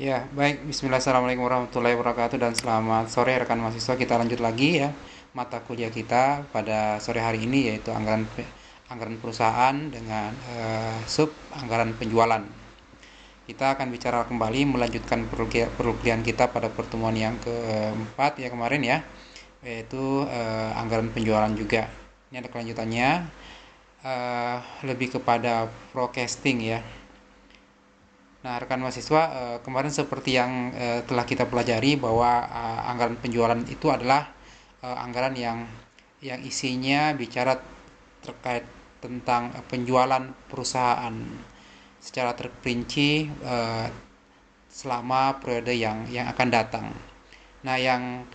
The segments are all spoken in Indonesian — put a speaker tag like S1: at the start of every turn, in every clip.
S1: Ya, baik. Bismillah, assalamualaikum warahmatullahi wabarakatuh dan selamat sore rekan mahasiswa. Kita lanjut lagi ya mata kuliah kita pada sore hari ini yaitu anggaran perusahaan dengan sub anggaran penjualan. Kita akan bicara kembali melanjutkan perkuliahan kita pada pertemuan yang keempat ya kemarin ya, yaitu anggaran penjualan juga. Ini ada kelanjutannya, lebih kepada forecasting ya. Nah, rekan mahasiswa, kemarin seperti yang telah kita pelajari bahwa anggaran penjualan itu adalah anggaran yang isinya bicara terkait tentang penjualan perusahaan secara terperinci selama periode yang akan datang. Nah, yang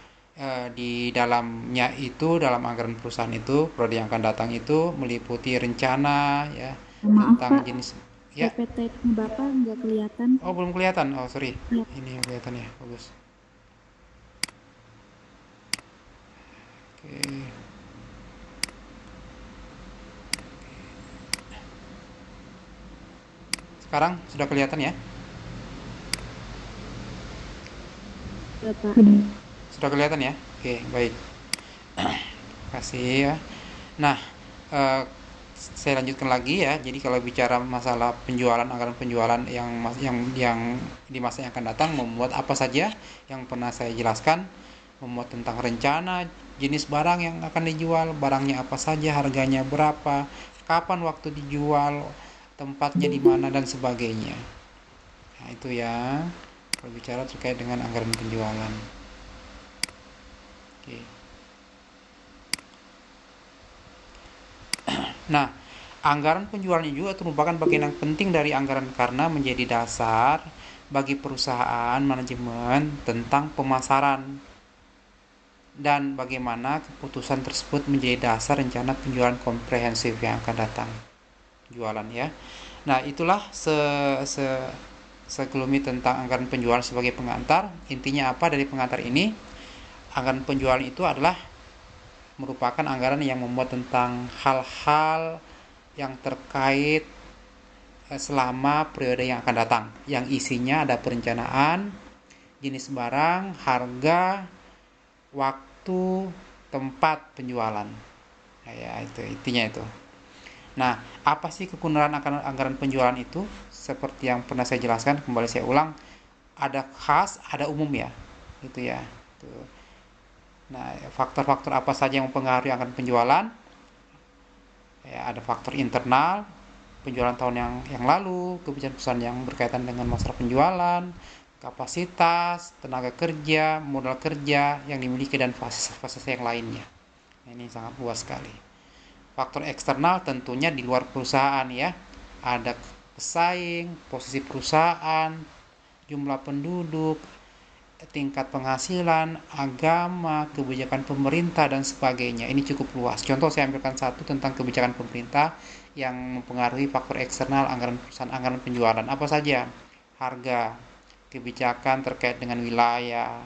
S1: di dalamnya itu dalam anggaran perusahaan itu periode yang akan datang itu meliputi rencana ya
S2: Maaf
S1: tentang
S2: Pak,
S1: jenis ya.
S2: PPT-nya Bapak nggak kelihatan.
S1: Oh, belum kelihatan. Oh, sorry.
S2: Ya,
S1: Ini yang kelihatan ya. Bagus. Oke. Sekarang sudah kelihatan ya?
S2: ya Pak.
S1: Sudah kelihatan ya? Oke, baik. Terima kasih ya. Nah, eh, saya lanjutkan lagi ya. Jadi kalau bicara masalah penjualan, anggaran penjualan yang di masa yang akan datang memuat apa saja yang pernah saya jelaskan, memuat tentang rencana, jenis barang yang akan dijual, barangnya apa saja, harganya berapa, kapan waktu dijual, tempatnya di mana dan sebagainya. Nah, itu ya. Kalau bicara terkait dengan anggaran penjualan. Oke. Nah, anggaran penjualannya juga merupakan bagian yang penting dari anggaran karena menjadi dasar bagi perusahaan manajemen tentang pemasaran dan bagaimana keputusan tersebut menjadi dasar rencana penjualan komprehensif yang akan datang. Jualan ya. Nah, itulah se sekelumit tentang anggaran penjualan sebagai pengantar. Intinya apa dari pengantar ini? Anggaran penjualan itu adalah merupakan anggaran yang memuat tentang hal-hal yang terkait selama periode yang akan datang, yang isinya ada perencanaan, jenis barang, harga, waktu, tempat penjualan. Nah, ya itu intinya itu. Nah, apa sih kegunaan akan anggaran penjualan itu? Seperti yang pernah saya jelaskan, kembali saya ulang, ada khas, ada umum ya. Gitu ya. Tuh. Nah, faktor-faktor apa saja yang mempengaruhi anggaran penjualan? Ya, ada faktor internal, penjualan tahun yang lalu, kebijakan perusahaan yang berkaitan dengan masalah penjualan, kapasitas, tenaga kerja, modal kerja yang dimiliki dan fasilitas yang lainnya. Nah, ini sangat luas sekali. Faktor eksternal tentunya di luar perusahaan ya. Ada pesaing, posisi perusahaan, jumlah penduduk, tingkat penghasilan, agama, kebijakan pemerintah dan sebagainya. Ini cukup luas. Contoh saya ambilkan satu tentang kebijakan pemerintah yang mempengaruhi faktor eksternal anggaran perusahaan, anggaran penjualan. Apa saja? Harga, kebijakan terkait dengan wilayah,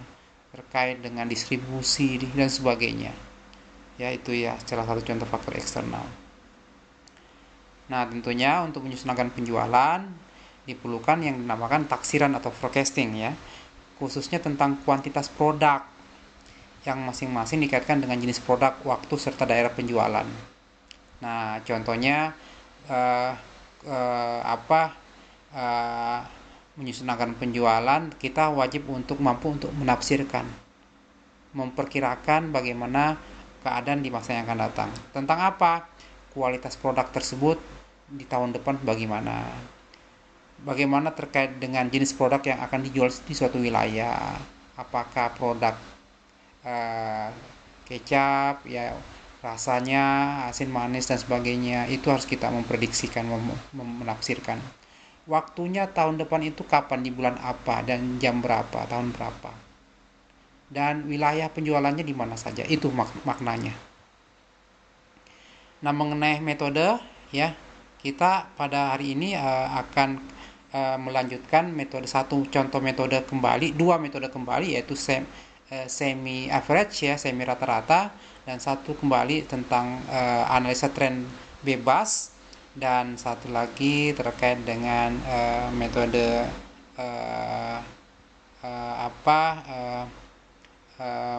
S1: terkait dengan distribusi dan sebagainya. Ya, itu ya salah satu contoh faktor eksternal. Nah, tentunya untuk menyusun anggaran penjualan diperlukan yang dinamakan taksiran atau forecasting ya, khususnya tentang kuantitas produk yang masing-masing dikaitkan dengan jenis produk, waktu serta daerah penjualan. Nah, contohnya eh, apa eh, menyusun anggaran penjualan, kita wajib untuk mampu untuk menafsirkan, memperkirakan bagaimana keadaan di masa yang akan datang. Tentang apa? Kualitas produk tersebut di tahun depan bagaimana? Bagaimana terkait dengan jenis produk yang akan dijual di suatu wilayah? Apakah produk eh, kecap ya rasanya asin manis dan sebagainya itu harus kita memprediksikan menafsirkan waktunya tahun depan itu kapan di bulan apa dan jam berapa tahun berapa dan wilayah penjualannya di mana saja itu maknanya. Nah, mengenai metode ya, kita pada hari ini akan melanjutkan metode satu contoh metode kembali, dua metode kembali yaitu semi average ya, semi rata-rata dan satu kembali tentang analisa tren bebas dan satu lagi terkait dengan metode eh, apa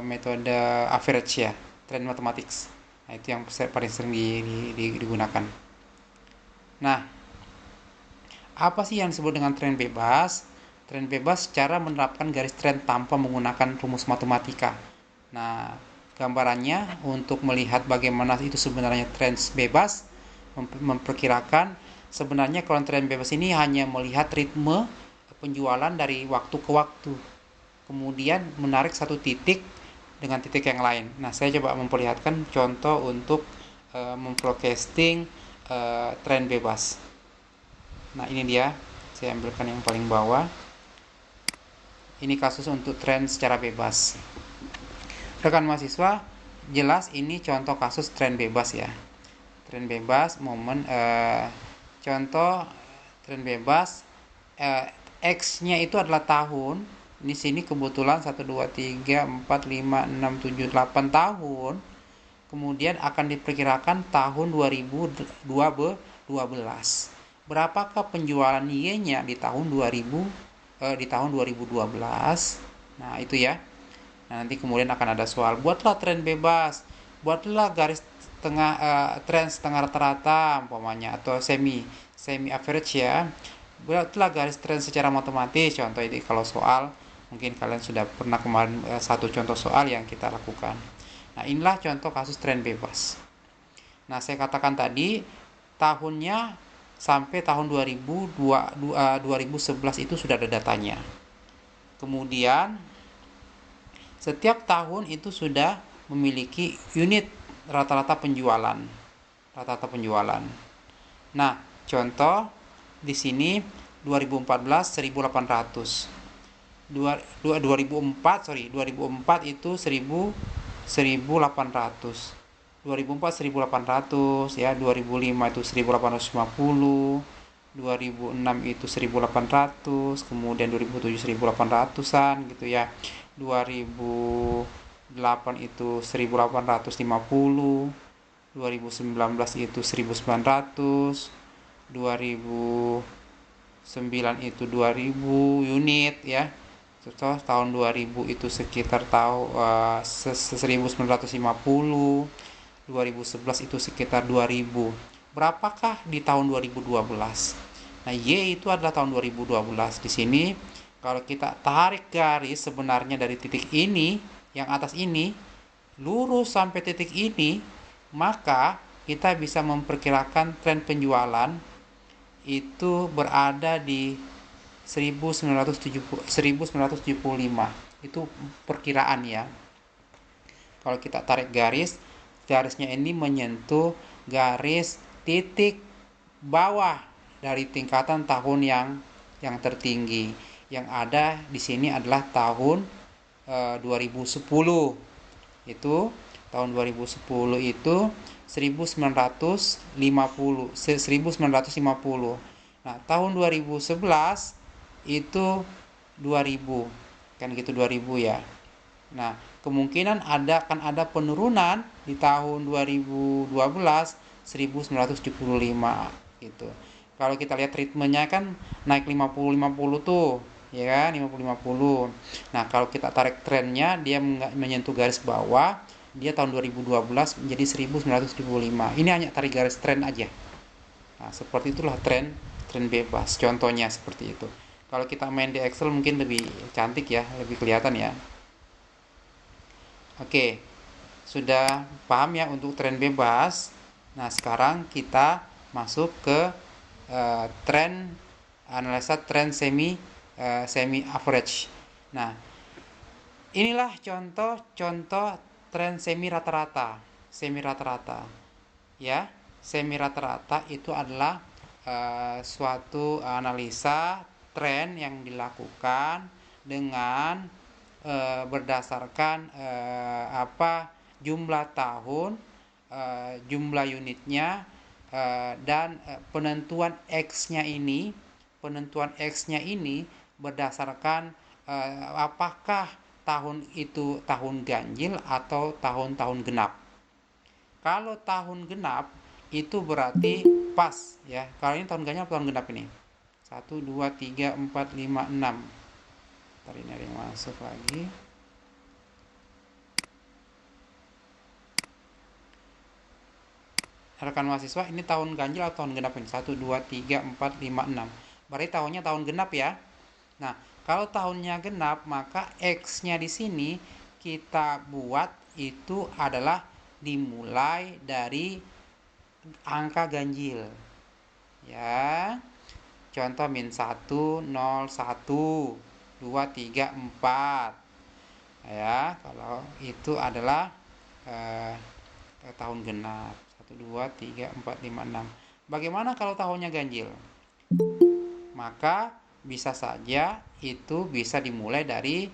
S1: metode average ya, trend mathematics. Nah, itu yang paling sering digunakan. Nah, apa sih yang disebut dengan tren bebas? Tren bebas cara menerapkan garis tren tanpa menggunakan rumus matematika. Nah, gambarannya untuk melihat bagaimana itu sebenarnya tren bebas, memperkirakan sebenarnya kalau tren bebas ini hanya melihat ritme penjualan dari waktu ke waktu. Kemudian menarik satu titik dengan titik yang lain. Nah, saya coba memperlihatkan contoh untuk memforecasting tren bebas. Nah, ini dia. Saya ambilkan yang paling bawah. Ini kasus untuk tren secara bebas. Rekan mahasiswa, jelas ini contoh kasus tren bebas ya. Tren bebas, contoh tren bebas, X-nya itu adalah tahun. Di sini kebetulan 1, 2, 3, 4, 5, 6, 7, 8 tahun. Kemudian akan diperkirakan tahun 2012. Berapakah penjualan Y-nya di tahun 2012? Nah, itu ya. Nah, nanti kemudian akan ada soal, buatlah tren bebas, buatlah garis tengah tren setengah rata-rata umpamanya, atau semi average ya. Buatlah garis tren secara matematis. Contoh ini kalau soal, mungkin kalian sudah pernah kemarin satu contoh soal yang kita lakukan. Nah, inilah contoh kasus tren bebas. Nah, saya katakan tadi tahunnya sampai tahun 2011 itu sudah ada datanya. Kemudian setiap tahun itu sudah memiliki unit rata-rata penjualan. Rata-rata penjualan. Nah, contoh di sini 2014 1800. 2004 itu 1800. 2004 1800 ya, 2005 itu 1850, 2006 itu 1800, kemudian 2007 1800-an gitu ya. 2008 itu 1850, 2019 itu 1900, 2009 itu 2000 unit ya. Contoh tahun 2000 itu sekitar tahun 1950, 2011 itu sekitar 2000. Berapakah di tahun 2012? Nah, Y itu adalah tahun 2012. Di sini kalau kita tarik garis sebenarnya dari titik ini, yang atas ini, lurus sampai titik ini, maka kita bisa memperkirakan tren penjualan itu berada di 1975. Itu perkiraan ya. Kalau kita tarik garisnya ini menyentuh garis titik bawah dari tingkatan tahun yang tertinggi. Yang ada di sini adalah tahun 2010. Itu tahun 2010 itu 1950. Nah, tahun 2011 itu 2000. Kan gitu 2000 ya. Nah, kemungkinan akan ada penurunan di tahun 2012 1975 gitu. Kalau kita lihat ritmenya kan naik 50-50 tuh, ya kan, 50-50. Nah, kalau kita tarik trennya, dia menyentuh garis bawah, dia tahun 2012 menjadi 1975. Ini hanya tarik garis tren aja. Nah, seperti itulah tren bebas. Contohnya seperti itu. Kalau kita main di Excel mungkin lebih cantik ya, lebih kelihatan ya. Oke, sudah paham ya untuk tren bebas. Nah, sekarang kita masuk ke analisa tren semi average. Nah, inilah contoh tren semi rata-rata. Ya, semi rata-rata itu adalah suatu analisa tren yang dilakukan dengan berdasarkan jumlah tahun, jumlah unitnya, dan penentuan X-nya ini berdasarkan apakah tahun itu tahun ganjil atau tahun-tahun genap. Kalau tahun genap itu berarti Pas ya. Kalau ini tahun ganjil atau tahun genap ini? 1, 2, 3, 4, 5, 6. Ntar ini ada yang masuk lagi. Rekan mahasiswa, ini tahun ganjil atau tahun genap ini? 1, 2, 3, 4, 5, 6. Berarti tahunnya tahun genap ya. Nah, kalau tahunnya genap, maka X-nya di sini kita buat itu adalah dimulai dari angka ganjil. Ya. Contoh min 1, 0, 1, 2, 3, 4. Ya, kalau itu adalah eh, tahun genap. 1, 2, 3, 4, 5, 6. Bagaimana kalau tahunnya ganjil? Maka bisa saja itu bisa dimulai dari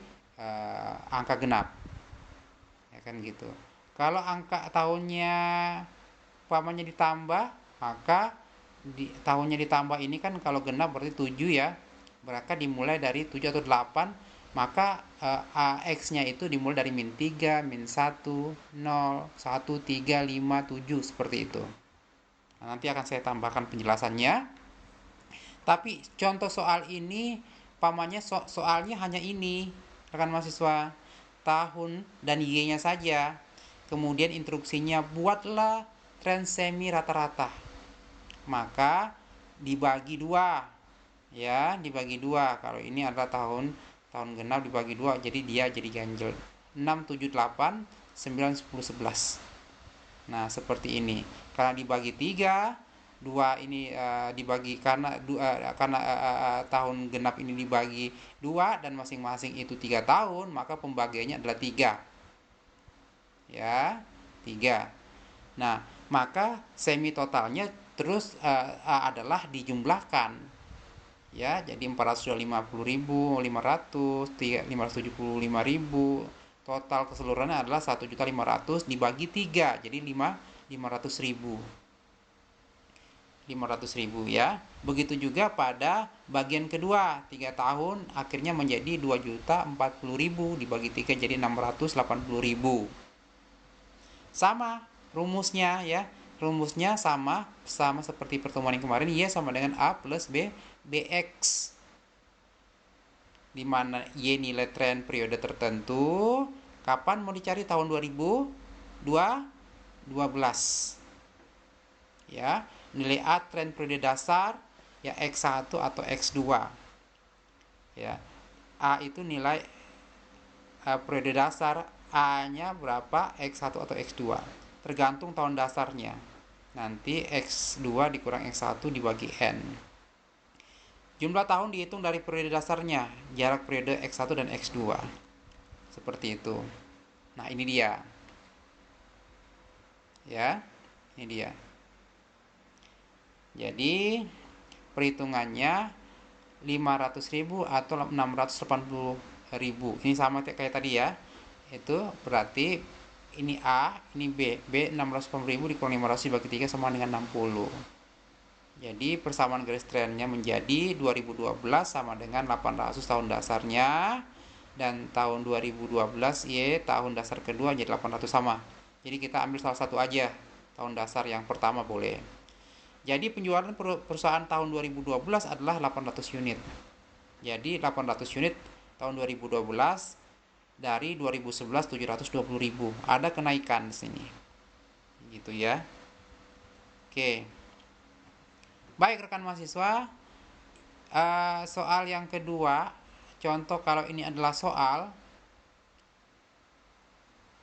S1: angka genap. Ya kan gitu. Kalau angka tahunnya umpamanya ditambah, maka tahunnya ditambah ini kan kalau genap berarti 7 ya. Berarti dimulai dari 7 atau 8, maka X-nya itu dimulai dari min 3, min 1, 0, 1, 3, 5, 7 seperti itu. Nah, nanti akan saya tambahkan penjelasannya. Tapi contoh soal ini pamannya soalnya hanya ini, rekan mahasiswa, tahun dan Y-nya saja. Kemudian instruksinya buatlah tren semi rata-rata. Maka dibagi dua, ya dibagi dua. Kalau ini adalah tahun genap dibagi dua, jadi dia jadi ganjil. 6, 7, 8, 9, 10, 11. Nah seperti ini. Karena dibagi 3, 2 ini dibagi karena tahun genap ini dibagi 2 dan masing-masing itu 3 tahun, maka pembagiannya adalah 3. Ya, 3. Nah, maka semi totalnya terus adalah dijumlahkan. Ya, jadi 450.500, 575.000. Total keseluruhannya adalah 1.500.000 dibagi 3, jadi 500.000. 500.000 ya. Begitu juga pada bagian kedua, 3 tahun akhirnya menjadi 2.040.000 dibagi 3 jadi 680.000. Sama rumusnya ya. Rumusnya sama seperti pertemuan yang kemarin, Y sama dengan A plus B BX. Di mana Y nilai tren periode tertentu. Kapan mau dicari? Tahun 2012. Ya, nilai A tren periode dasar ya X1 atau X2. Ya. A itu nilai periode dasar, A-nya berapa, X1 atau X2. Tergantung tahun dasarnya. Nanti X2 dikurang X1 dibagi N. Jumlah tahun dihitung dari periode dasarnya, jarak periode X1 dan X2. Seperti itu. Nah, ini dia. Ya, ini dia. Jadi, perhitungannya 500.000 atau 680.000. Ini sama kayak tadi ya. Itu berarti ini A, ini B. B 680.000 dikurang 500 dibagi 3 sama dengan 60. Jadi persamaan garis trennya menjadi 2012 sama dengan 800 tahun dasarnya, dan tahun 2012 Y tahun dasar kedua jadi 800 sama. Jadi kita ambil salah satu aja, tahun dasar yang pertama boleh. Jadi penjualan perusahaan tahun 2012 adalah 800 unit. Jadi 800 unit tahun 2012 dari 2011 720.000. Ada kenaikan di sini. Gitu ya. Oke. Baik rekan mahasiswa, soal yang kedua, contoh kalau ini adalah soal,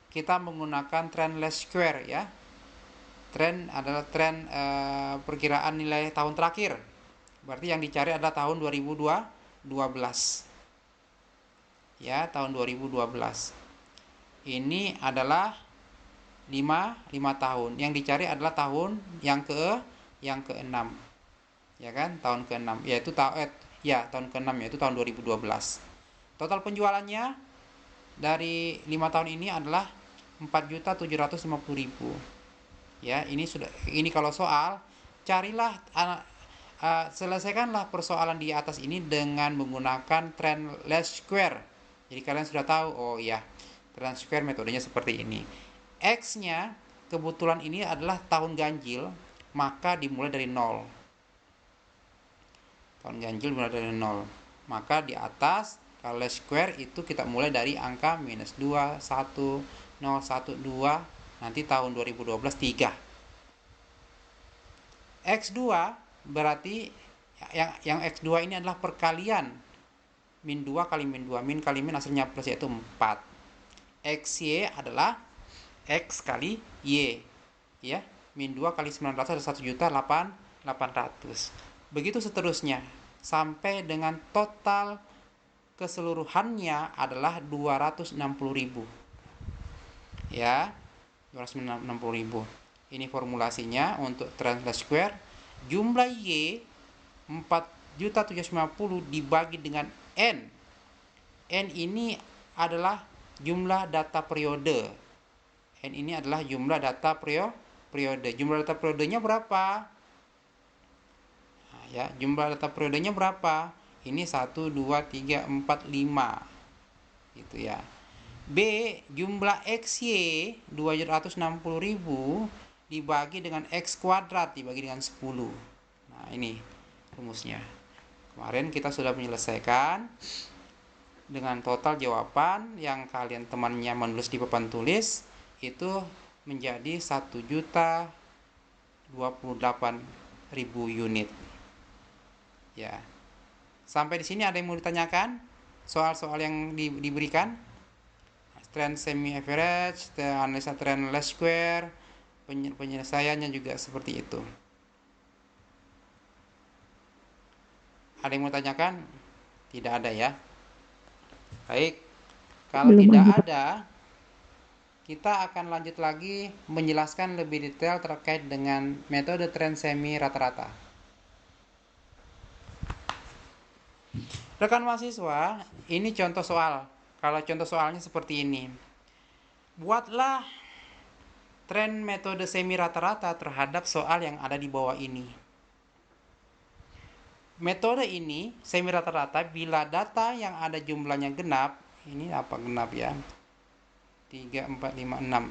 S1: kita menggunakan trend least square ya. Tren adalah tren perkiraan nilai tahun terakhir. Berarti yang dicari adalah tahun 2012. Ya, tahun 2012. Ini adalah 5 tahun. Yang dicari adalah tahun yang ke-6. Ya kan? Tahun ke-6 yaitu tahun ke-6 yaitu tahun 2012. Total penjualannya dari 5 tahun ini adalah 4.750.000. Ya, ini kalau soal, carilah selesaikanlah persoalan di atas ini dengan menggunakan trend least square. Jadi kalian sudah tahu, oh iya, trend square metodenya seperti ini. X-nya kebetulan ini adalah tahun ganjil, maka dimulai dari 0. Tahun ganjil dimulai dari 0. Maka di atas kalau least square itu kita mulai dari angka minus 2, 1, 0, 1, 2. Nanti tahun 2012 3. X2 berarti yang X2 ini adalah perkalian min 2 kali min 2. Min kali min hasilnya plus, yaitu 4. XY adalah X kali Y. Ya, min 2 kali 900 ada 1.800.000. Begitu seterusnya sampai dengan total keseluruhannya adalah 260.000. Ya, 260.000. Ini formulasinya untuk tren least square. Jumlah Y 4.750 dibagi dengan N. N ini adalah jumlah data periode. N ini adalah jumlah data periode. Jumlah data periodenya berapa? Nah, ya, jumlah data periodenya berapa? Ini 1, 2, 3, 4, 5. Gitu ya. B, jumlah XY 260.000 dibagi dengan X kuadrat dibagi dengan 10. Nah, ini rumusnya. Kemarin kita sudah menyelesaikan dengan total jawaban yang kalian temannya menulis di papan tulis itu menjadi 1.028.000 unit. Ya. Sampai di sini ada yang mau ditanyakan? Soal-soal yang diberikan? Trend semi average, analisa trend least square, penyelesaiannya juga seperti itu. Ada yang mau tanyakan? Tidak ada ya. Baik. Kalau
S2: Belum
S1: tidak
S2: ada.
S1: ada, kita akan lanjut lagi menjelaskan lebih detail terkait dengan metode trend semi rata-rata. Rekan mahasiswa, ini contoh soal. Kalau contoh soalnya seperti ini. Buatlah tren metode semi rata-rata terhadap soal yang ada di bawah ini. Metode ini semi rata-rata bila data yang ada jumlahnya genap, ini apa genap ya? 3, 4, 5, 6.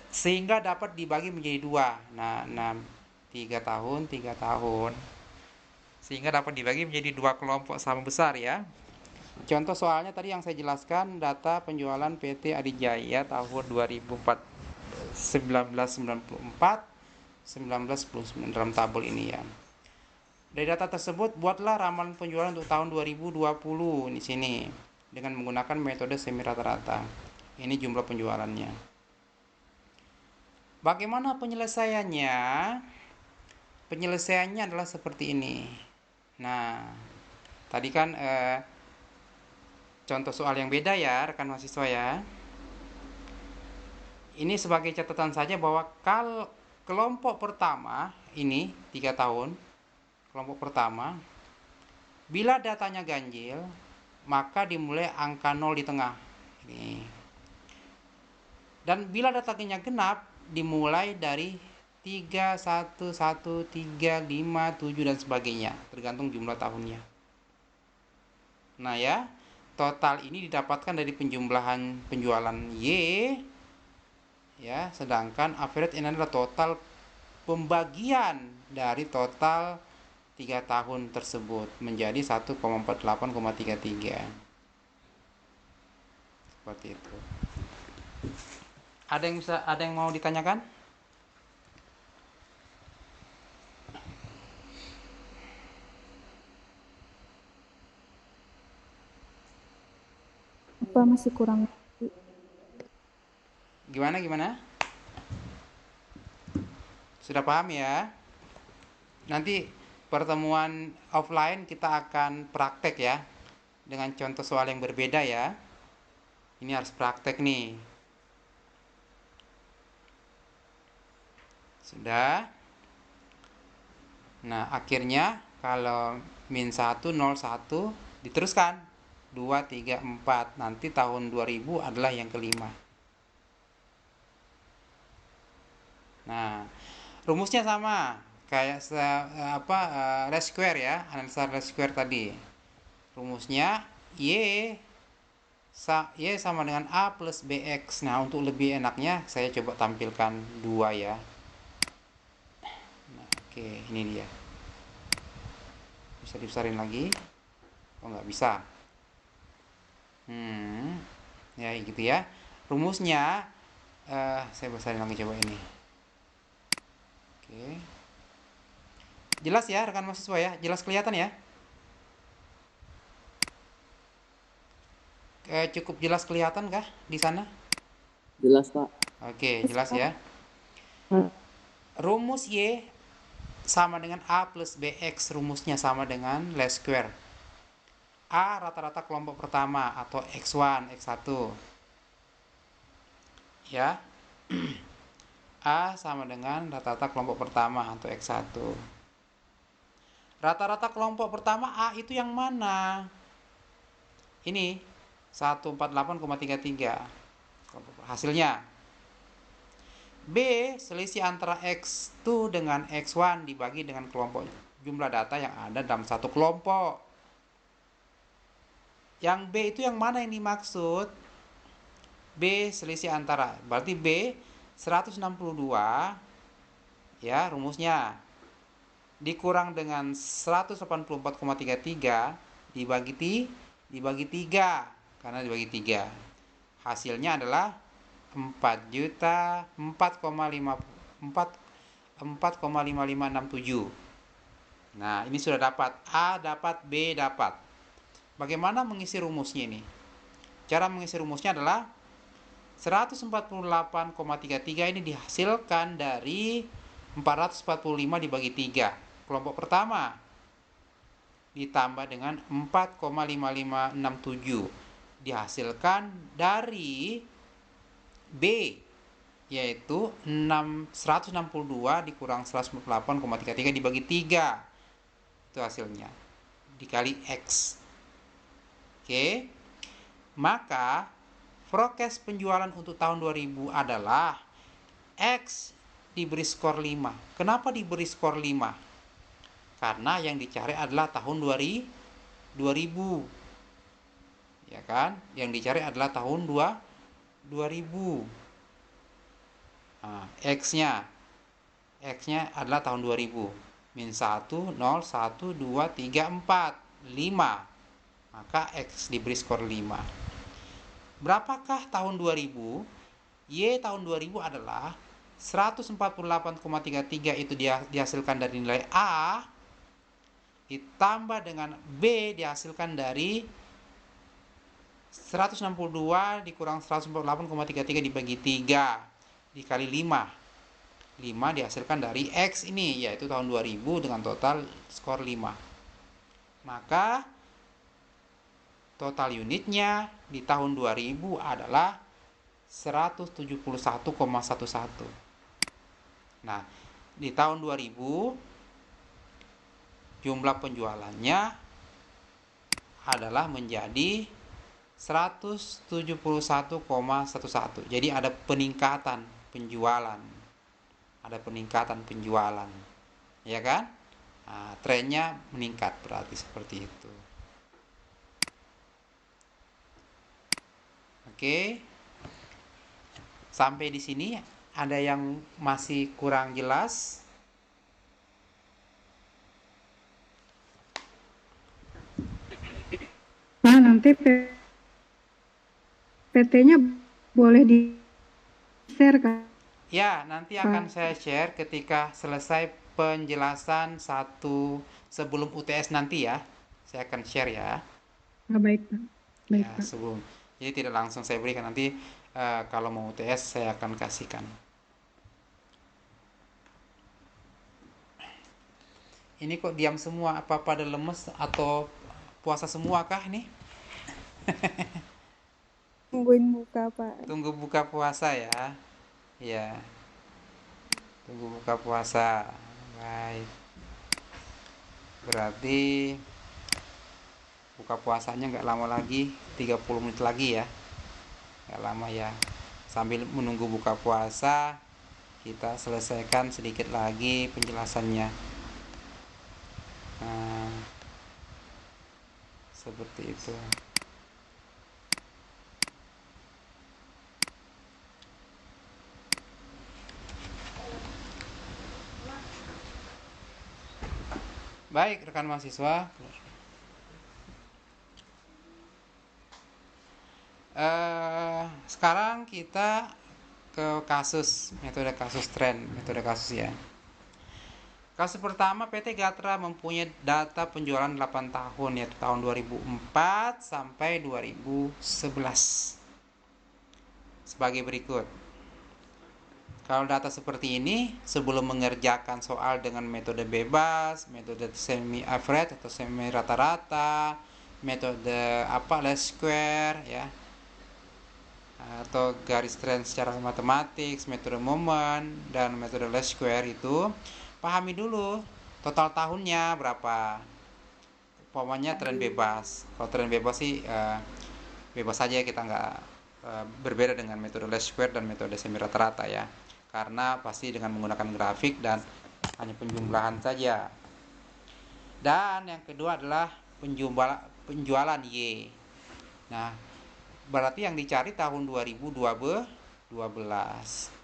S1: Sehingga dapat dibagi menjadi 2. Nah, 6, 3 tahun, 3 tahun. Sehingga dapat dibagi menjadi 2 kelompok sama besar ya. Contoh soalnya tadi yang saya jelaskan, data penjualan PT Adijaya tahun 1994 1999 dalam tabel ini ya. Dari data tersebut buatlah ramalan penjualan untuk tahun 2020 di sini dengan menggunakan metode semi rata-rata. Ini jumlah penjualannya. Bagaimana penyelesaiannya? Penyelesaiannya adalah seperti ini. Nah, tadi kan contoh soal yang beda ya, rekan mahasiswa ya. Ini sebagai catatan saja bahwa kalau kelompok pertama ini 3 tahun, kelompok pertama, bila datanya ganjil, maka dimulai angka 0 di tengah. Ini. Dan bila datanya genap, dimulai dari 3, 1, 1, 3, 5, 7, dan sebagainya. Tergantung jumlah tahunnya. Nah ya, total ini didapatkan dari penjumlahan penjualan Y. Ya, sedangkan average ini adalah total pembagian dari total 3 tahun tersebut menjadi 1,48,33. Seperti itu. Ada yang mau ditanyakan?
S2: Apa masih kurang?
S1: Gimana? Sudah paham ya? Nanti pertemuan offline kita akan praktek ya. Dengan contoh soal yang berbeda ya. Ini harus praktek nih. Sudah. Nah, akhirnya kalau min 1, 0, 1 diteruskan. 2, 3, 4. Nanti tahun 2000 adalah yang kelima. Nah, rumusnya sama kayak least square ya, analisa least square tadi. Rumusnya Y sama dengan A plus BX. Nah, untuk lebih enaknya saya coba tampilkan 2 ya. Nah, Oke, ini dia. Bisa dibesarin lagi. Oh, nggak bisa. Ya gitu ya. Rumusnya, saya besarin lagi coba ini. Oke. Jelas ya rekan mahasiswa ya? Jelas kelihatan ya? Cukup jelas kelihatan kah di sana?
S3: Jelas, Pak.
S1: Oke, jelas ya. Rumus Y sama dengan A plus BX, rumusnya sama dengan least square. A rata-rata kelompok pertama atau X1, X1. Ya. A sama dengan rata-rata kelompok pertama atau X1. Rata-rata kelompok pertama A itu yang mana? Ini 148,33. Hasilnya B selisih antara X2 dengan X1 dibagi dengan kelompok jumlah data yang ada dalam satu kelompok. Yang B itu yang mana yang dimaksud? B selisih antara, berarti B 162 ya rumusnya, dikurang dengan 184,33 dibagi 3 karena dibagi 3. Hasilnya adalah 4 juta 4,5567. Nah, ini sudah dapat. A dapat, B dapat. Bagaimana mengisi rumusnya ini? Cara mengisi rumusnya adalah 148,33 ini dihasilkan dari 445 dibagi 3. Kelompok pertama ditambah dengan 4,5567 dihasilkan dari B, yaitu 162 dikurang 148,33 dibagi 3. Itu hasilnya. Dikali X. Oke. Maka forecast penjualan untuk tahun 2000 adalah X diberi skor 5. Kenapa diberi skor 5? Karena yang dicari adalah tahun 2000. Ya kan? Yang dicari adalah tahun 2000. Nah, X-nya adalah tahun 2000. Min 1, 0, 1, 2, 3, 4, 5. Maka X diberi skor 5. Berapakah tahun 2000? Y tahun 2000 adalah 148,33 itu dihasilkan dari nilai A ditambah dengan B dihasilkan dari 162 dikurang 148,33 dibagi 3 dikali 5. 5 dihasilkan dari X ini, yaitu tahun 2000 dengan total skor 5. Maka total unitnya di tahun 2000 adalah 171,11. Nah, di tahun 2000 jumlah penjualannya adalah menjadi 171,11. Jadi ada peningkatan penjualan. Ada peningkatan penjualan. Ya kan? Nah, trennya meningkat berarti seperti itu. Oke. Sampai di sini ada yang masih kurang jelas?
S4: Nah, nanti PT-nya boleh di-share kan?
S1: Ya, nanti akan saya share ketika selesai penjelasan satu sebelum UTS nanti ya. Saya akan share ya.
S4: Nah, baik, Pak. Baik,
S1: Ya,
S4: Pak.
S1: sebelum. Jadi tidak langsung saya berikan nanti kalau mau UTS saya akan kasihkan. Ini kok diam semua? Apa pada lemes atau puasa semua kah ini?
S2: Tungguin buka, Pak.
S1: Tunggu buka puasa ya. Ya, tunggu buka puasa. Baik. Berarti buka puasanya nggak lama lagi, 30 menit lagi ya. Nggak lama ya. Sambil menunggu buka puasa, kita selesaikan sedikit lagi penjelasannya. Nah, seperti itu. Baik, rekan mahasiswa. Sekarang kita ke kasus, metode kasus tren, metode kasus ya. Kasus pertama, PT Gatra mempunyai data penjualan 8 tahun, yaitu tahun 2004 sampai 2011. Sebagai berikut. Kalau data seperti ini, sebelum mengerjakan soal dengan metode bebas, metode semi average atau semi rata-rata, metode least square ya, atau garis tren secara matematik, metode momen dan metode least square itu, pahami dulu total tahunnya berapa. Pokoknya tren bebas. Kalau tren bebas sih bebas saja, kita nggak berbeda dengan metode least square dan metode semi rata-rata ya, karena pasti dengan menggunakan grafik dan hanya penjumlahan saja. Dan yang kedua adalah penjualan Y. Nah, berarti yang dicari tahun 2012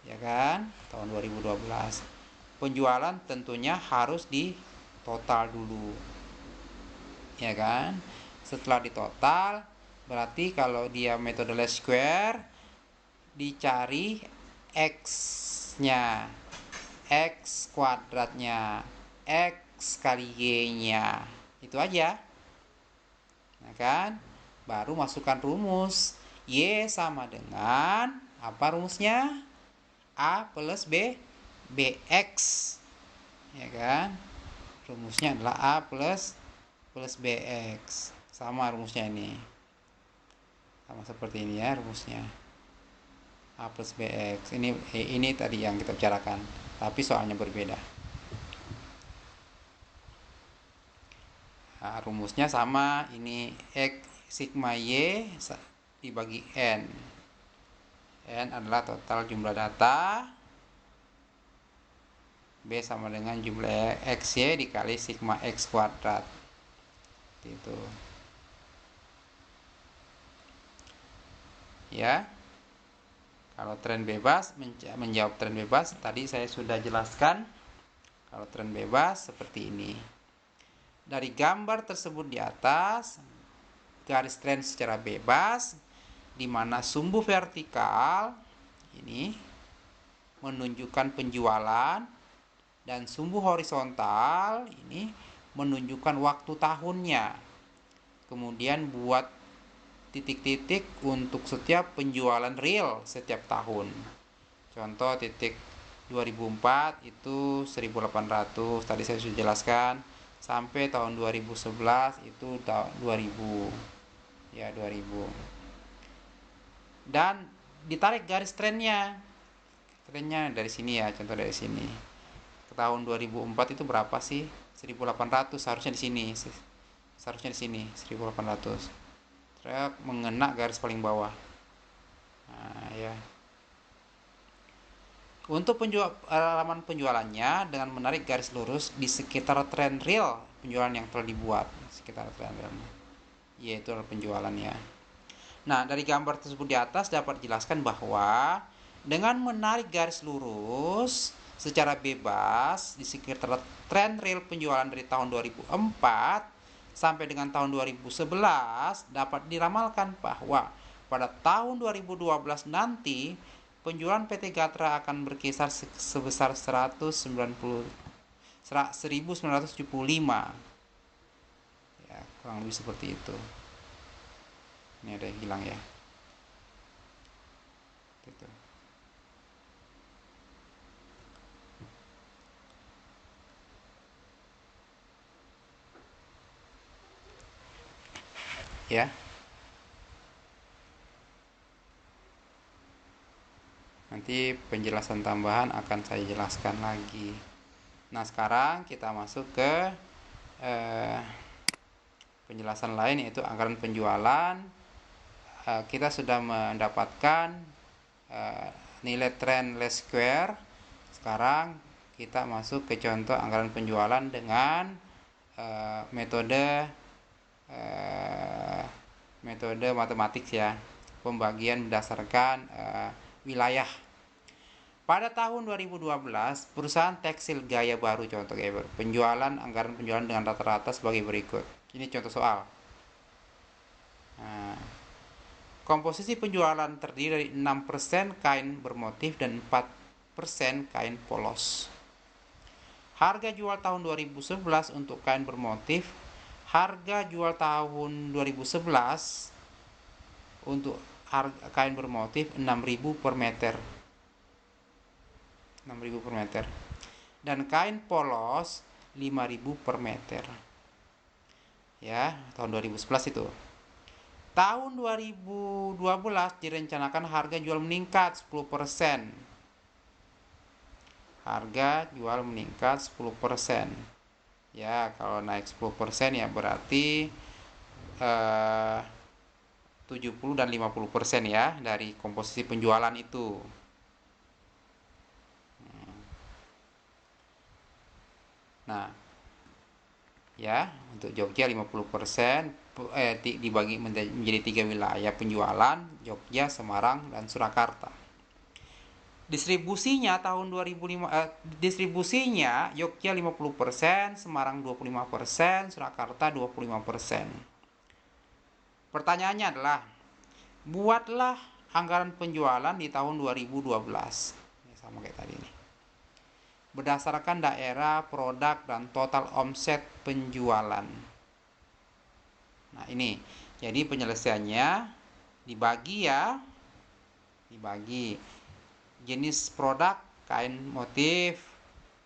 S1: ya kan, tahun 2012. Penjualan tentunya harus di total dulu ya kan. Setelah ditotal, berarti kalau dia metode least square, dicari X-nya, X kuadratnya, X kali Y-nya. Itu aja. Nah kan, baru masukkan rumus. Y sama dengan, apa rumusnya? A plus B, BX. Ya kan? Rumusnya adalah A plus BX. Sama rumusnya ini. Sama seperti ini ya rumusnya. A plus BX. Ini tadi yang kita bicarakan, tapi soalnya berbeda. Nah, rumusnya sama, ini X sigma Y dibagi N. N adalah total jumlah data. B sama dengan jumlah XY dikali sigma X kuadrat. Itu. Ya. Kalau tren bebas, menjawab tren bebas, tadi saya sudah jelaskan. Kalau tren bebas seperti ini. Dari gambar tersebut di atas, garis tren secara bebas, di mana sumbu vertikal ini menunjukkan penjualan dan sumbu horizontal ini menunjukkan waktu tahunnya. Kemudian buat titik-titik untuk setiap penjualan real setiap tahun. Contoh titik 2004 itu 1800, tadi saya sudah jelaskan, sampai tahun 2011 itu 2000. Ya, 2000. Dan ditarik garis trennya. Trennya dari sini ya, contoh dari sini. Ke tahun 2004 itu berapa sih? 1800, seharusnya di sini. Seharusnya di sini 1800. Terus mengena garis paling bawah. Nah, ya. Untuk halaman penjualannya dengan menarik garis lurus di sekitar tren real penjualan yang telah dibuat, sekitar tren real, yaitu penjualannya. Nah, dari gambar tersebut di atas dapat dijelaskan bahwa dengan menarik garis lurus secara bebas di sekitar tren real penjualan dari tahun 2004 sampai dengan tahun 2011, dapat diramalkan bahwa pada tahun 2012 nanti penjualan PT Gatra akan berkisar sebesar 1975. Ya, kurang lebih seperti itu. Ini ada yang hilang ya. Itu. Ya. Nanti penjelasan tambahan akan saya jelaskan lagi. Nah, sekarang kita masuk ke penjelasan lain, yaitu anggaran penjualan. Kita sudah mendapatkan nilai tren least square. Sekarang kita masuk ke contoh anggaran penjualan dengan metode matematik ya, pembagian berdasarkan wilayah. Pada tahun 2012, perusahaan tekstil gaya baru, contoh gaya baru, anggaran penjualan dengan rata-rata sebagai berikut. Ini contoh soal. Nah, komposisi penjualan terdiri dari 6% kain bermotif dan 4% kain polos. Harga jual tahun 2011 untuk kain bermotif, harga jual tahun 2011 untuk kain bermotif 6.000 per meter. 6.000 per meter. Dan kain polos 5.000 per meter. Ya, tahun 2011 itu. Tahun 2012 direncanakan harga jual meningkat 10%. Harga jual meningkat 10%. Ya, kalau naik 10% ya berarti 70 dan 50% ya dari komposisi penjualan itu. Nah, ya, untuk Jogja 50% dibagi menjadi 3 wilayah penjualan, Jogja, Semarang, dan Surakarta. Distribusinya distribusinya Jogja 50%, Semarang 25%, Surakarta 25%. Pertanyaannya adalah, buatlah anggaran penjualan di tahun 2012. Sama kayak tadi nih. Berdasarkan daerah, produk, dan total omset penjualan. Nah, ini. Jadi penyelesaiannya dibagi ya. Dibagi. Jenis produk kain motif,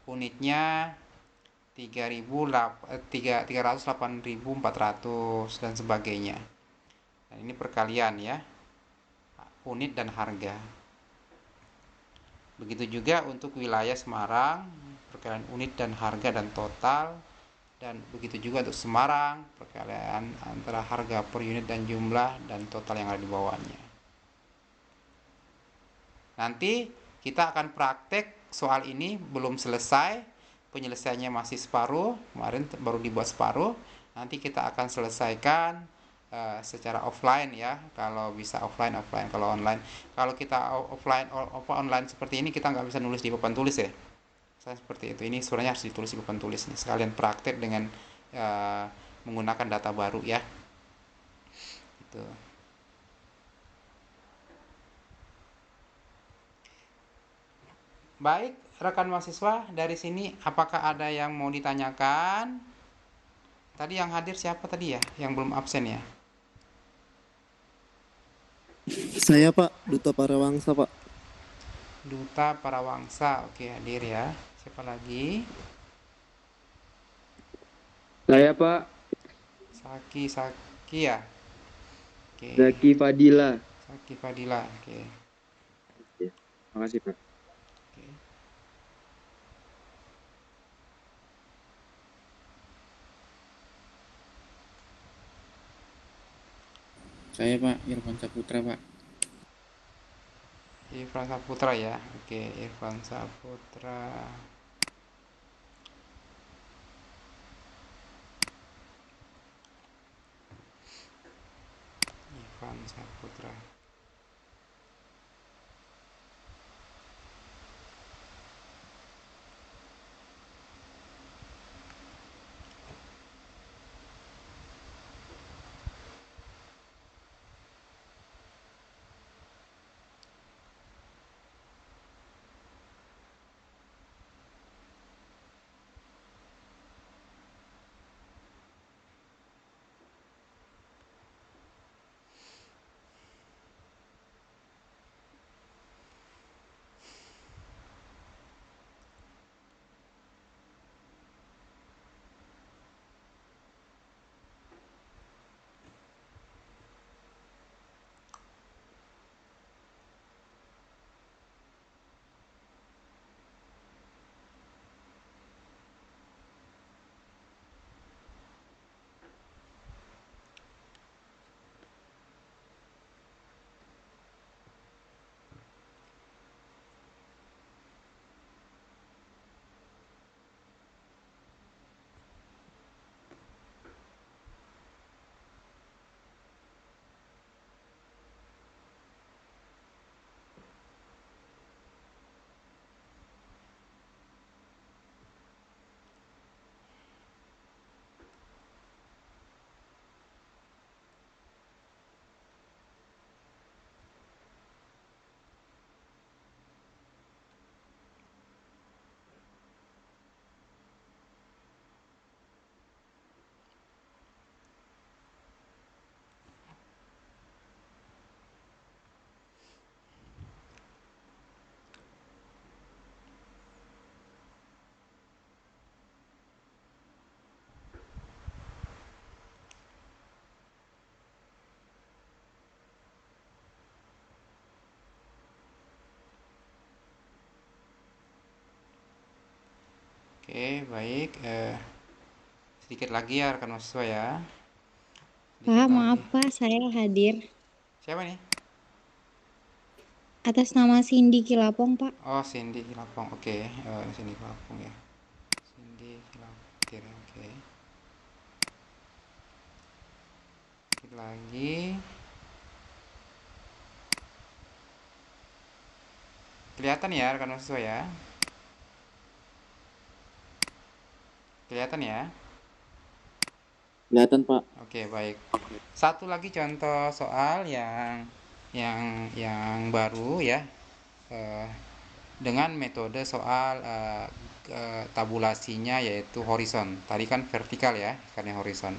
S1: unitnya 308.400 dan sebagainya. Dan ini perkalian ya. Unit dan harga. Begitu juga untuk wilayah Semarang, perkalian unit dan harga dan total. Dan begitu juga untuk Semarang, perkalian antara harga per unit dan jumlah dan total yang ada di bawahnya. Nanti kita akan praktek soal ini, belum selesai, penyelesaiannya masih separuh, kemarin baru dibuat separuh. Nanti kita akan selesaikan secara offline ya, kalau bisa offline. Kalau online, kalau kita online seperti ini, kita nggak bisa nulis di papan tulis ya. Saya seperti itu. Ini sebenarnya harus ditulis di papan tulis nih, sekalian praktek dengan menggunakan data baru ya. Itu. Baik, rekan mahasiswa, dari sini apakah ada yang mau ditanyakan? Tadi yang hadir siapa tadi ya, yang belum absen ya?
S3: Saya Pak, Duta Parawangsa Pak.
S1: Duta Parawangsa, oke, hadir ya. Siapa lagi?
S5: Saya Pak,
S1: Saki ya? Oke,
S5: Zaki Fadila.
S1: Saki Fadila, oke.
S5: Ya, makasih Pak.
S1: Oke.
S6: Saya Pak, Irfan Saputra Pak.
S1: Irfan Saputra ya, oke, Irfan Saputra. Irfan Saputra. Oke, baik. Sedikit lagi ya rekan mahasiswa ya. Sedikit
S7: Pak,
S1: lagi.
S7: maaf Pak, saya hadir
S1: Siapa nih?
S7: atas nama Cindy Kilapong, Pak.
S1: Oh, Cindy Kilapong. Oke, Cindy Kilapong ya. Cindy Kilapong. Oke. Sedikit lagi. Kelihatan ya rekan mahasiswa ya. Kelihatan ya.
S3: Kelihatan Pak.
S1: Oke, baik. Satu lagi contoh soal yang baru ya. Eh, dengan metode soal tabulasinya yaitu horizon. Tadi kan vertikal ya, karena horizon.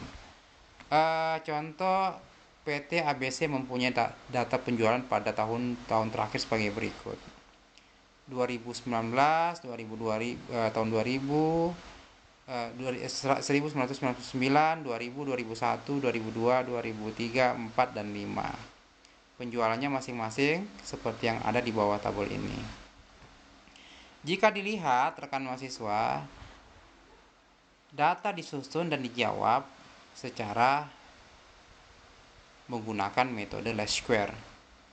S1: Contoh PT ABC mempunyai data penjualan pada tahun terakhir sebagai berikut. 2019, 2002, tahun 2000, 1999, 2000, 2001, 2002, 2003, 4, dan 5. Penjualannya masing-masing seperti yang ada di bawah tabel ini. Jika dilihat rekan mahasiswa, data disusun dan dijawab secara menggunakan metode least square.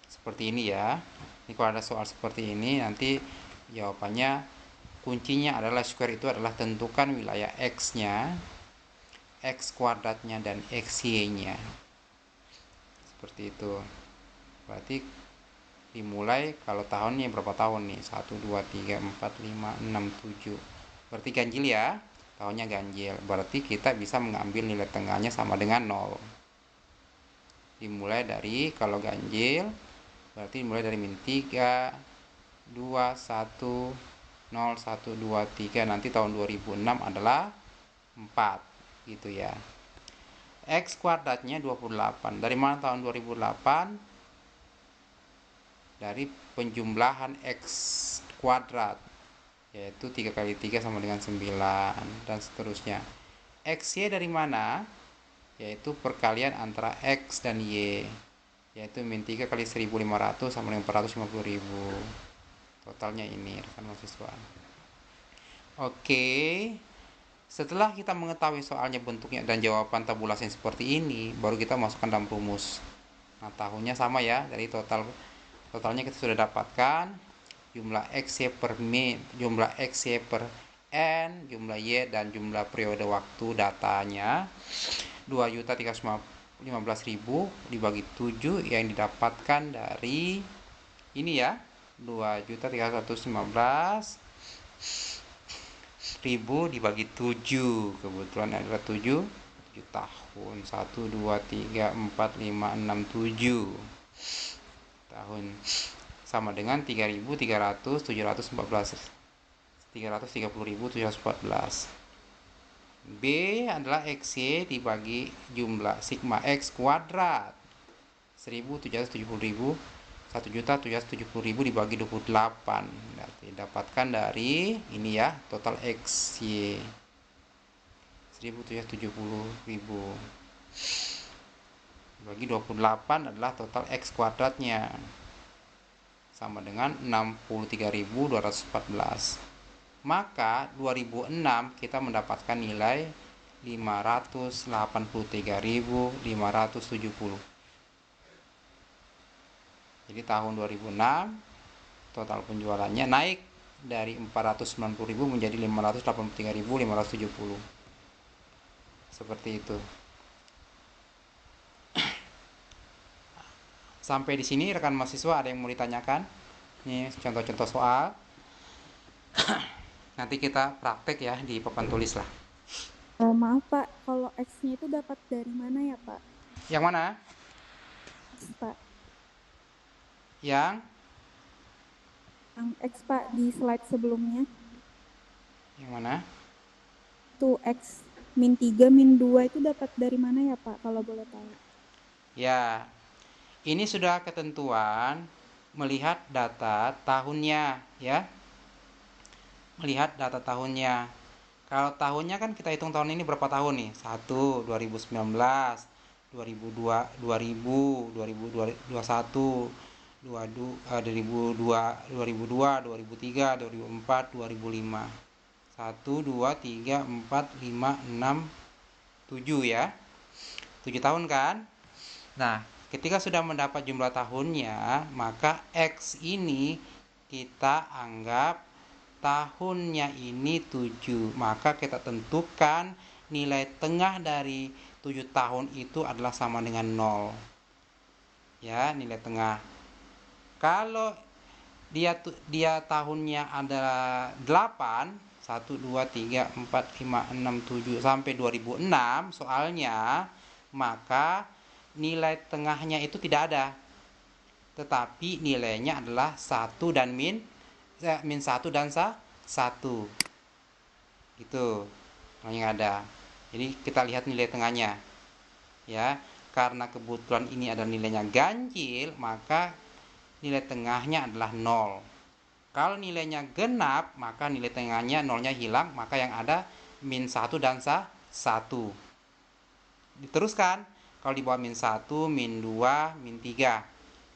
S1: Seperti ini ya. Ini kalau ada soal seperti ini nanti jawabannya kuncinya adalah square itu adalah tentukan wilayah X-nya, X kuadratnya, dan XY-nya. Seperti itu. Berarti dimulai kalau tahunnya berapa tahun nih? 1, 2, 3, 4, 5, 6, 7. Berarti ganjil ya. Tahunnya ganjil. Berarti kita bisa mengambil nilai tengahnya sama dengan 0. Dimulai dari kalau ganjil berarti dimulai dari min 3, 2, 1, 0, 1, 2, 3. Nanti tahun 2006 adalah 4 gitu ya. X kuadratnya 28. Dari mana tahun 2008? Dari penjumlahan X kuadrat, yaitu 3 kali 3 sama dengan 9, dan seterusnya. XY dari mana? Yaitu perkalian antara X dan Y, yaitu min 3 kali 1500 sama dengan 450.000. Totalnya ini rekan mahasiswa. Oke, setelah kita mengetahui soalnya, bentuknya, dan jawaban tabulasi seperti ini, baru kita masukkan dalam rumus. Nah, tahunnya sama ya, dari totalnya kita sudah dapatkan jumlah X, Y per min, jumlah X, Y per N, jumlah Y, dan jumlah periode waktu datanya 2.315.000 dibagi 7 yang didapatkan dari ini ya, 2.315.000 dibagi 7. Kebetulan adalah 7 tahun. 1, 2, 3, 4, 5, 6, 7 tahun, sama dengan 330.714. B adalah XY dibagi jumlah sigma X kuadrat 1.770.000, 1.770.000 dibagi 28. Berarti dapatkan dari ini ya, total XY 1.770.000 bagi 28 adalah total X kuadratnya, sama dengan 63.214. Maka 2006 kita mendapatkan nilai 583.570. Jadi tahun 2006 total penjualannya naik dari 490.000 menjadi 583.570. Seperti itu. Sampai di sini rekan mahasiswa ada yang mau ditanyakan? Ini contoh-contoh soal. Nanti kita praktek ya di papan tulis lah.
S2: Maaf Pak, kalau X-nya itu dapat dari mana ya Pak?
S1: Yang mana?
S2: X Pak.
S1: Yang
S2: X Pak di slide sebelumnya.
S1: Yang mana?
S2: Tuh X min 3, min 2 itu dapat dari mana ya Pak, kalau boleh tahu?
S1: Ya, ini sudah ketentuan melihat data tahunnya ya. Melihat data tahunnya. Kalau tahunnya kan kita hitung tahun ini berapa tahun nih? 1, 2019, 2002, 2000, 2021, 2002, 2003, 2004, 2005. 1, 2, 3, 4, 5, 6, 7 ya. 7 tahun kan? Nah, ketika sudah mendapat jumlah tahunnya, maka X ini kita anggap tahunnya ini 7. Maka kita tentukan nilai tengah dari 7 tahun itu adalah sama dengan 0. Ya, nilai tengah. Kalau dia tahunnya adalah 8, 1, 2, 3, 4, 5, 6, 7 sampai 2006 soalnya, maka nilai tengahnya itu tidak ada. Tetapi nilainya adalah 1 dan min 1 dan 1. Gitu. Yang ada. Jadi kita lihat nilai tengahnya. Ya, karena kebetulan ini ada nilainya ganjil, maka nilai tengahnya adalah 0. Kalau nilainya genap, maka nilai tengahnya 0-nya hilang, maka yang ada min 1 dan 1. Diteruskan, kalau di bawah min 1, min 2, min 3.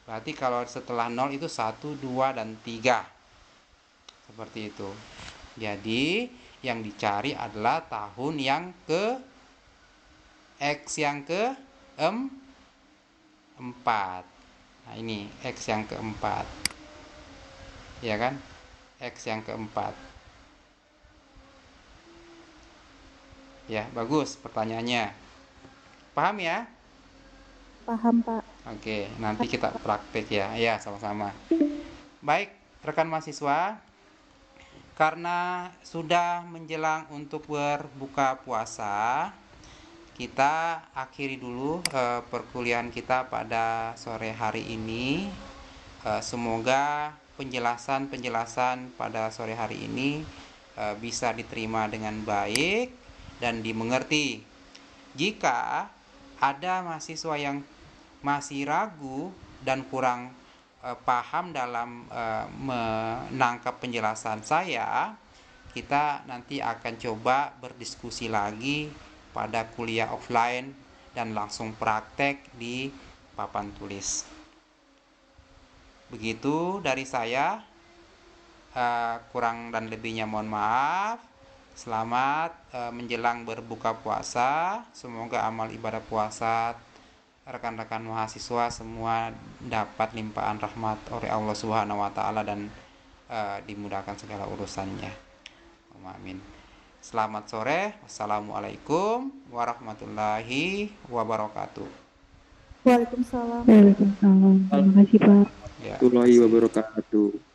S1: Berarti kalau setelah 0 itu 1, 2, dan 3. Seperti itu. Jadi, yang dicari adalah tahun yang ke X yang ke 4. Nah, ini X yang keempat. Ya kan? X yang keempat. Ya, bagus pertanyaannya. Paham ya?
S2: Paham, Pak.
S1: Oke, nanti kita praktek ya. Ya, sama-sama. Baik, rekan mahasiswa. Karena sudah menjelang untuk berbuka puasa, kita akhiri dulu perkuliahan kita pada sore hari ini. Semoga penjelasan pada sore hari ini bisa diterima dengan baik dan dimengerti. Jika ada mahasiswa yang masih ragu dan kurang paham dalam menangkap penjelasan saya, kita nanti akan coba berdiskusi lagi pada kuliah offline dan langsung praktek di papan tulis. Begitu dari saya, kurang dan lebihnya mohon maaf. Selamat menjelang berbuka puasa. Semoga amal ibadah puasa rekan-rekan mahasiswa semua dapat limpahan rahmat oleh Allah Subhanahu wa taala dan dimudahkan segala urusannya. Amin. Selamat sore. Wassalamualaikum warahmatullahi wabarakatuh.
S2: Waalaikumsalam.
S4: Waalaikumsalam. Terima kasih, Pak.
S1: Ya.
S5: Warahmatullahi wabarakatuh.